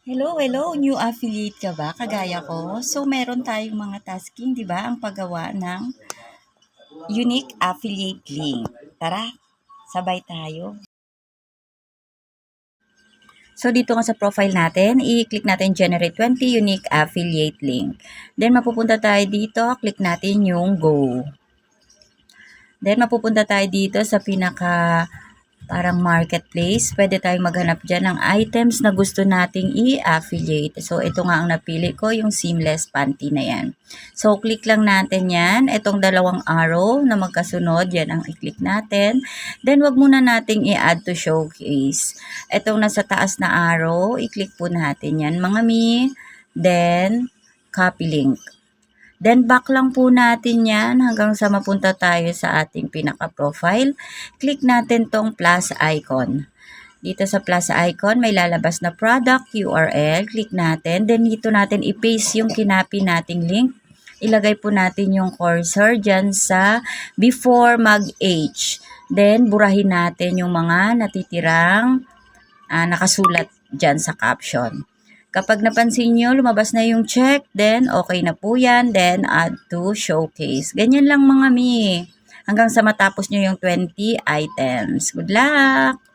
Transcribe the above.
Hello, new affiliate ka ba? Kagaya ko. So, meron tayong mga tasking, di ba? Ang paggawa ng unique affiliate link. Tara, sabay tayo. So, dito nga sa profile natin, i-click natin generate 20 unique affiliate link. Then, mapupunta tayo dito, click natin yung go. Then, mapupunta tayo dito sa pinaka parang marketplace, pwede tayong maghanap dyan ng items na gusto nating i-affiliate. So, ito nga ang napili ko, yung seamless panty na yan. So, click lang natin yan. Itong dalawang arrow na magkasunod, yan ang i-click natin. Then, wag muna nating i-add to showcase. Itong nasa taas na arrow, i-click po natin yan, mga mi. Then, copy link. Then, back lang po natin yan hanggang sa mapunta tayo sa ating pinaka-profile. Click natin tong plus icon. Dito sa plus icon, may lalabas na product URL. Click natin. Then, dito natin i-paste yung kinapi nating link. Ilagay po natin yung cursor dyan sa before mag-H. Then, burahin natin yung mga natitirang nakasulat dyan sa caption. Kapag napansin nyo, lumabas na yung check, then okay na po yan, then add to showcase. Ganyan lang mga mi. Hanggang sa matapos nyo yung 20 items. Good luck!